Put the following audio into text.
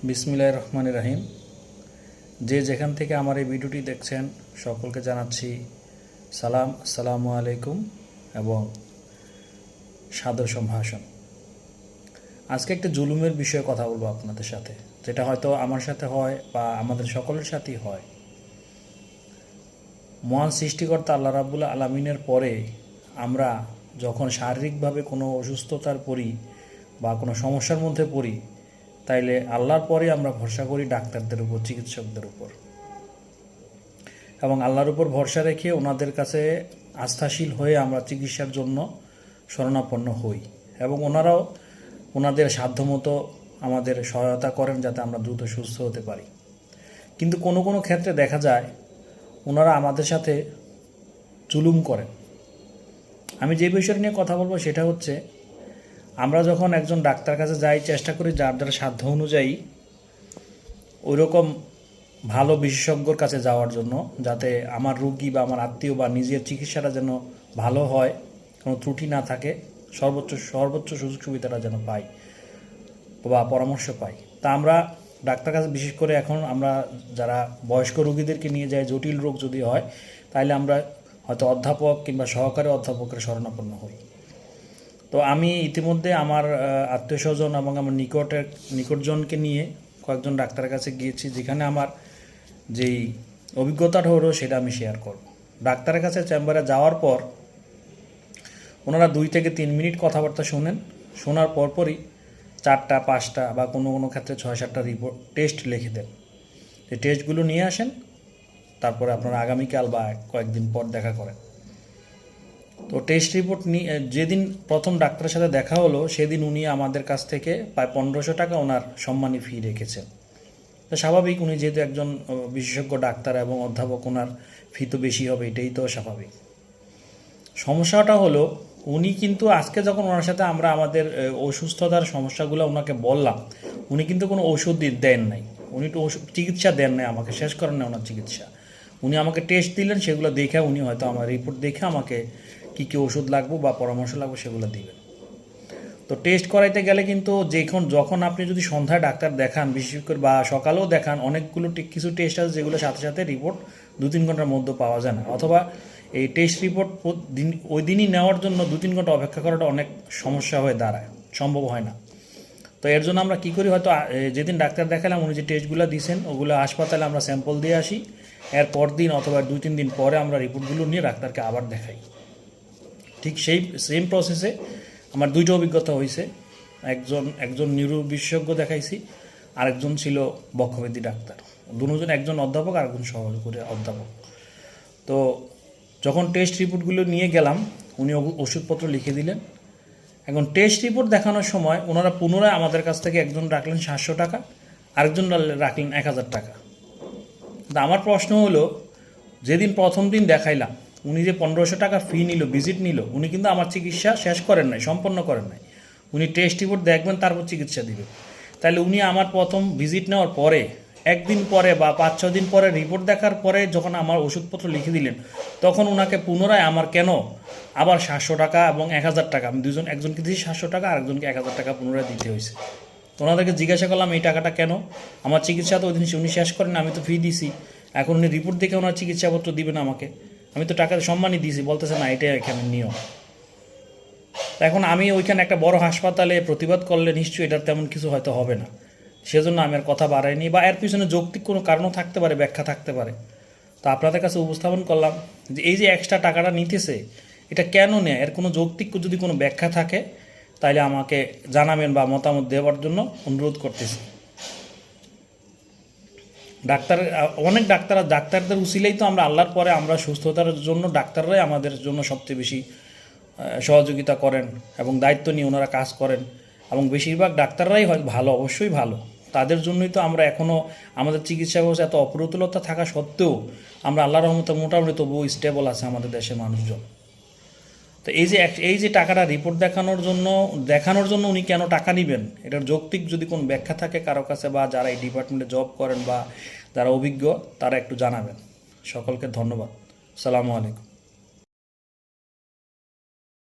বিসমিল্লাহির রহমানির রহিম। যে যেখান থেকে আমার এই ভিডিওটি দেখছেন সকলকে জানাচ্ছি সালাম, আসসালামু আলাইকুম এবং সাদর সম্ভাষণ। আজকে একটা জুলুমের বিষয়ে কথা বলবো আপনাদের সাথে, যেটা হয়তো আমার সাথে হয় বা আমাদের সকলের সাথেই হয়। মহান সৃষ্টিকর্তা আল্লাহ রাব্বুল আলামিনের পরে আমরা যখন শারীরিকভাবে কোনো অসুস্থতার পড়ি বা কোনো সমস্যার মধ্যে পড়ি, তাইলে আল্লাহর পরে আমরা ভরসা করি ডাক্তারদের উপর, চিকিৎসকদের উপর, এবং আল্লাহর উপর ভরসা রেখে ওনাদের কাছে আস্থাশীল হয়ে আমরা চিকিৎসার জন্য শরণাপন্ন হই এবং ওনারাও ওনাদের সাধ্যমতো আমাদের সহায়তা করেন যাতে আমরা দ্রুত সুস্থ হতে পারি। কিন্তু কোনো কোনো ক্ষেত্রে দেখা যায় ওনারা আমাদের সাথে জুলুম করেন। আমি যে বিষয়টা নিয়ে কথা বলবো সেটা হচ্ছে, আমরা যখন একজন ডাক্তার কাছে যাই, চেষ্টা করি যার যার সাধ্য অনুযায়ী ওইরকম ভালো বিশেষজ্ঞর কাছে যাওয়ার জন্য, যাতে আমার রোগী বা আমার আত্মীয় বা নিজের চিকিৎসাটা যেন ভালো হয়, কোনো ত্রুটি না থাকে, সর্বোচ্চ সুযোগ সুবিধাটা যেন পাই বা পরামর্শ পাই। তা আমরা ডাক্তার কাছে, বিশেষ করে এখন আমরা যারা বয়স্ক রোগীদেরকে নিয়ে যাই, জটিল রোগ যদি হয়, তাহলে আমরা হয়তো অধ্যাপক কিংবা সহকারী অধ্যাপকের শরণাপন্ন হই। তো আমি ইতিমধ্যে আমার আত্মীয় স্বজন এবং আমার নিকটজনকে নিয়ে কয়েকজন ডাক্তারের কাছে গিয়েছি, যেখানে আমার যেই অভিজ্ঞতাটা হলো সেটা আমি শেয়ার করব। ডাক্তারের কাছে চেম্বারে যাওয়ার পর ওনারা 2 থেকে 3 মিনিট কথাবার্তা শোনেন, শোনার পরপরই 4টা 5টা বা কোনো কোনো ক্ষেত্রে 6-7টা রিপোর্ট টেস্ট লিখে দেন। এই টেস্টগুলো নিয়ে আসেন, তারপরে আপনারা আগামীকাল বা কয়েকদিন পর দেখা করেন। তো টেস্ট রিপোর্ট নিয়ে যেদিন প্রথম ডাক্তারের সাথে দেখা হলো, সেদিন উনি আমাদের কাছ থেকে প্রায় 1500 টাকা ওনার সম্মানী ফি রেখেছেন। তো স্বাভাবিক, উনি যেহেতু একজন বিশেষজ্ঞ ডাক্তার এবং অধ্যাপক, ওনার ফি তো বেশি হবে, এটাই তো স্বাভাবিক। সমস্যাটা হলো, উনি কিন্তু আজকে যখন ওনার সাথে আমরা আমাদের অসুস্থতার সমস্যাগুলো ওনাকে বললাম, উনি কিন্তু কোনো ওষুধ দেন নাই, উনি তো চিকিৎসা দেন নাই, আমাকে শেষ করেন না ওনার চিকিৎসা। উনি আমাকে টেস্ট দিলেন, সেগুলো দেখে উনি হয়তো আমার রিপোর্ট দেখে আমাকে কী কী ওষুধ লাগবে বা পরামর্শ লাগবে সেগুলো দিবেন। তো টেস্ট করাইতে গেলে কিন্তু যখন আপনি যদি সন্ধ্যায় ডাক্তার দেখান, বিশেষ করে বা সকালেও দেখান, অনেকগুলো কিছু টেস্ট আছে যেগুলো সাথে সাথে রিপোর্ট 2-3 ঘন্টার মধ্যে পাওয়া যায় না, অথবা এই টেস্ট রিপোর্ট ওই দিনই নেওয়ার জন্য 2-3 ঘন্টা অপেক্ষা করাটা অনেক সমস্যা হয়ে দাঁড়ায়, সম্ভব হয় না। তো এর জন্য আমরা কী করি, হয়তো যেদিন ডাক্তার দেখালাম উনি যে টেস্টগুলো দিয়েছেন ওগুলো হাসপাতালে আমরা স্যাম্পল দিয়ে আসি, এর পর দিন অথবা 2-3 দিন পরে আমরা রিপোর্টগুলো নিয়ে ডাক্তারকে আবার দেখাই। ঠিক সেম প্রসেসে আমার 2টা অভিজ্ঞতা হয়েছে। একজন নিউরো বিশেষজ্ঞ দেখাইছি, আরেকজন ছিল বক্ষব্যাধি ডাক্তার। দুজন, একজন অধ্যাপক আর একজন সহকারী অধ্যাপক। তো যখন টেস্ট রিপোর্টগুলো নিয়ে গেলাম, উনি ওষুধপত্র লিখে দিলেন। এখন টেস্ট রিপোর্ট দেখানোর সময় ওনারা পুনরায় আমাদের কাছ থেকে একজন রাখলেন 700 টাকা, আরেকজন রাখলেন 1000 টাকা। তা আমার প্রশ্ন হলো, যেদিন প্রথম দিন দেখাইলাম উনি যে 1500 টাকা ফি নিল, ভিজিট নিল, উনি কিন্তু আমার চিকিৎসা শেষ করেন নাই, সম্পন্ন করেন নাই। উনি টেস্ট রিপোর্ট দেখবেন, তারপর চিকিৎসা দিবেন। তাহলে উনি আমার প্রথম ভিজিট নেওয়ার পরে একদিন পরে বা 5-6 দিন পরে রিপোর্ট দেখার পরে যখন আমার ওষুধপত্র লিখে দিলেন, তখন ওনাকে পুনরায় আমার কেন আবার 700 টাকা এবং 1000 টাকা, আমি একজনকে দিয়েছি 700 টাকা, আরেকজনকে 1000 টাকা পুনরায় দিতে হয়েছে। তো ওনাদেরকে জিজ্ঞাসা করলাম, এই টাকাটা কেন? আমার চিকিৎসা তো ওই দিন উনি শেষ করেন, আমি তো ফি দিছি, এখন উনি রিপোর্ট দেখে ওনার চিকিৎসাপত্র দিবেন আমাকে, আমি তো টাকা সম্মানই দিয়েছি, বলতেছে না এটাই এখানে নিয়ম। এখন আমি ওইখানে একটা বড় হাসপাতালে প্রতিবাদ করলে নিশ্চয়ই এটার তেমন কিছু হয়তো হবে না, সেজন্য আমি আর কথা বাড়াইনি, বা এর পিছনে যৌক্তিক কোনো কারণও থাকতে পারে, ব্যাখ্যা থাকতে পারে। তো আপনাদের কাছে উপস্থাপন করলাম যে এই যে এক্সট্রা টাকাটা নিতেছে, এটা কেন নেয়, এর কোনো যৌক্তিক যদি কোনো ব্যাখ্যা থাকে তাহলে আমাকে জানাবেন বা মতামত দেওয়ার জন্য অনুরোধ করতেছি। অনেক ডাক্তারদের উচিলেই তো আমরা আল্লাহর পরে আমরা সুস্থতার জন্য ডাক্তাররাই আমাদের জন্য সবচেয়ে বেশি সহযোগিতা করেন এবং দায়িত্ব নিয়ে ওনারা কাজ করেন, এবং বেশিরভাগ ডাক্তাররাই হয় ভালো, অবশ্যই ভালো। তাদের জন্যই তো আমরা এখনও আমাদের চিকিৎসা ব্যবস্থা এত অপ্রতুলতা থাকা সত্ত্বেও আমরা আল্লাহর রহমতে মোটামুটি তবুও স্টেবল আছে আমাদের দেশের মানুষজন। তো এই যে টাকাটা রিপোর্ট দেখানোর জন্য উনি কেন টাকা নেবেন, এটার যৌক্তিক যদি কোনো ব্যাখ্যা থাকে কারো কাছে, বা যারা এই ডিপার্টমেন্টে জব করেন বা যারা অভিজ্ঞ, তারা একটু জানাবেন। সকলকে ধন্যবাদ। আসসালামু আলাইকুম।